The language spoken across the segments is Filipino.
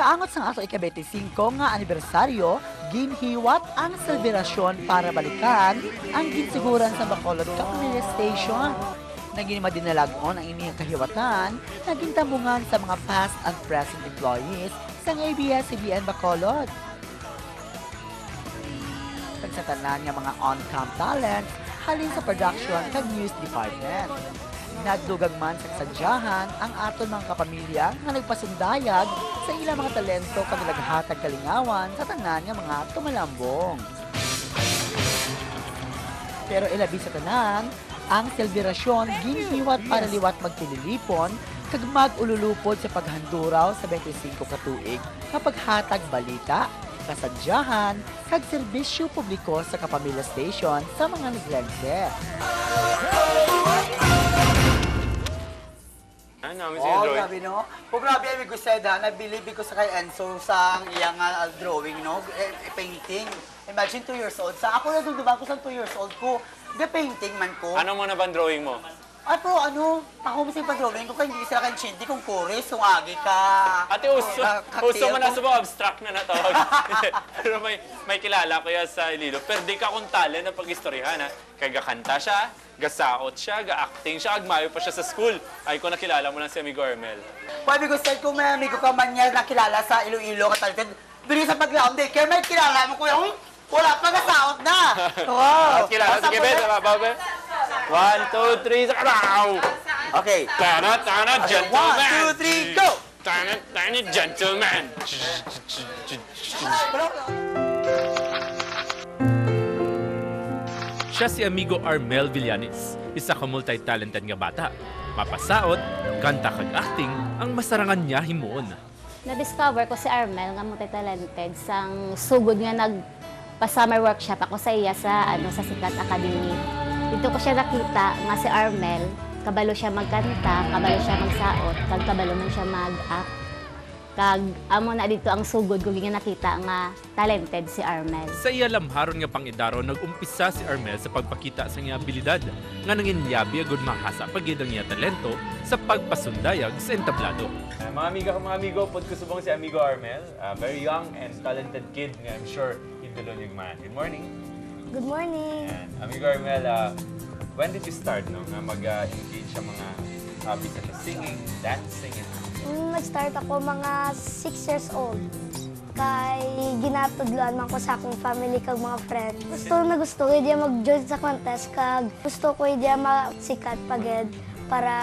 Kaangot sa ato ika-25 nga anibersaryo, ginhiwat ang selebrasyon para balikan ang ginsiguran sa Bacolod Capilla Station. Naging madinalagon ang inyong kahiwatan, naging tambungan sa mga past and present employees sa ABS-CBN Bacolod. Pagsatanan nga mga on-cam talent, halin sa production kag news department. Nagdugag man sa sadyahan ang aton mga kapamilya nga nagpasundayag sa ilang mga talento kag naghatag kalingawan sa tanan nga mga tumalambong. Pero ilabi sa tanan, ang selebrasyon ginhiwat para liwat magpililipon kag mag-ululupod sa paghanduraw sa 25 ka tuig nga paghatag balita, kasadyahan kag serbisyo publiko sa Kapamilya Station sa mga naglense. Grabe no? Grabe ay guseda, nabilib ko sa kay Enzo sa iyang drawing no, painting. Imagine 2 years old. Sa ako na duduban ko sa 2 years old ko, painting man ko. Ano mo na ba ang drawing mo? Ato, ako mo sa pag-drawing ko, kaya hindi sila kan chinti kung chorus, sungagi ka. Ate, uso man na sa mga abstract na natawag. Pero may kilala ko yan sa Ililo. Pero di ka kung talent na pag-istoryahan, ha? Kaya gakanta siya, gasaot siya, ga-acting siya, agmayo pa siya sa school. Ay ko nakilala mo lang si Amigo Armel. Pabi ko said kung may amigo ka man niya nakilala sa Iloilo ka talented, dili sa pag-ground day, kaya may kilala mo ko yung wala pa gasaot na. Wow. Kilala, sige, Ben, Ben. 1, 2, 3, sakaraw! Okay. Tanat, gentleman! 1, 2, 3, go! Tanat, gentleman! Siya si Amigo Armel Villanis, isa ka multi-talented nga bata. Mapasaot, kanta kag acting, ang masarangan niya himuon. Na-discover ko si Armel nga multi-talented sang sugod nga nagpa-summer workshop ako sa iya sa Sikat Academy. Dito ko siya nakita nga si Armel, kabalo siya magkanta, kabalo siya magsaot, kag kabalo man siya mag-act. Kag amo na dito ang sugod ko nga nakita nga talented si Armel. Sa iya lamharon nga pangidaro, nag-umpisa si Armel sa pagpakita sa iyang abilidad nga nanginyabi agud mahasa pagid ang iya talento sa pagpasundayag sa entablado. Mga amigo, pod ko subong si Amigo Armel. Very young and talented kid nga I'm sure idolo niyo man. Good morning. Good morning. And Amigo Armel, when did you start nga mag-engage sa mga hobbies such as singing, dancing, and Nag-start ako mga 6 years old. Kay ginatudloan man ko sa akong family kag mga friends. Gusto ko diya mag-join sa contest kag gusto ko diya masikat paged para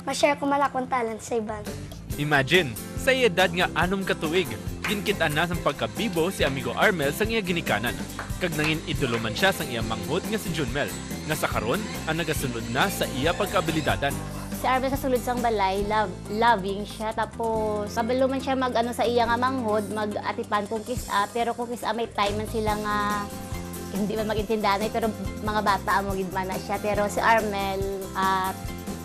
ma-share ko man akong talent sa iban. Imagine, sa iya edad nga 6 ka tuig, ginkit-an na sang pagkabibo si Amigo Armel sang iya ginikanan. Kag nangin idolo man siya sang iya manghod nga si Junmel, nga sa karon ang nagasunod na sa iya pagkaabilidadan. Si Armel sa sulod sang balay, loving siya. Tapos, kabalo man siya sa iya nga manghod, mag-atipan kung kisa. Pero kung kisa may time man sila nga hindi man mag-intindahan pero mga bata mo gid man na siya. Pero si Armel,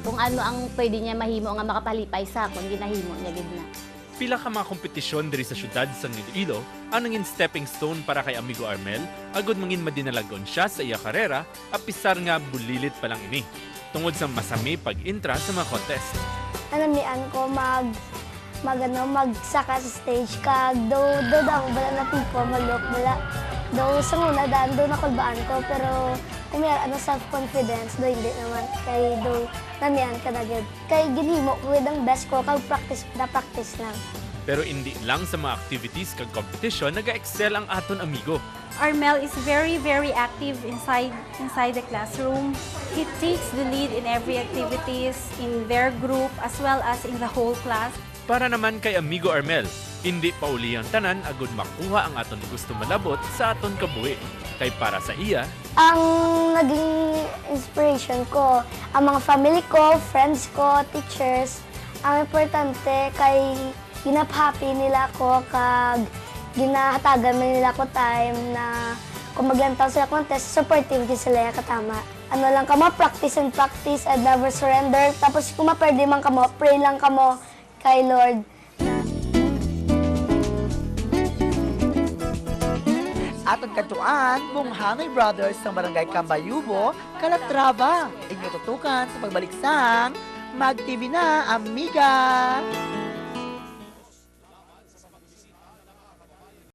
kung ano ang pwede niya mahimo nga makapalipay sa akon, ginahimo niya gid na. Pila ka mga kompetisyon diri sa syudad sa Iloilo ang nangin stepping stone para kay Amigo Armel, agud mangin madinalagon siya sa iya karera, apisar nga bulilit pa lang ini. Tungod sa masami pag-intra sa mga contest. Anamian ko magsaka sa stage kag do daw bala na tipo malok bala. Do sa una daan do nakulbaan ko pero kung may self-confidence do hindi naman kay do namian ka na gid. Kay ginhimo ko ang best ko kag practice lang. Pero hindi lang sa mga activities kag competition naga-excel ang aton amigo. Armel is very, very active inside the classroom. He takes the lead in every activities in their group as well as in the whole class. Para naman kay Amigo Armel, hindi pa uli ang tanan agud makuha ang aton gusto malabot sa aton kabuhi. Kay para sa iya, Ang naging inspiration ko, ang mga family ko, friends ko, teachers, ang importante kay ginap-happy nila ko kag ginahatagan man nila ko time na kung maglantaw sila contest, supportive din sila yung katama. Ano lang kamo, practice and never surrender. Tapos kung maperde man kamo, pray lang kamo kay Lord. Atong kantuan, Munghanay Brothers ng Barangay Cambayubo, Calatrava. Inyo tutukan sa pagbalik sang Mag TV na, Amiga!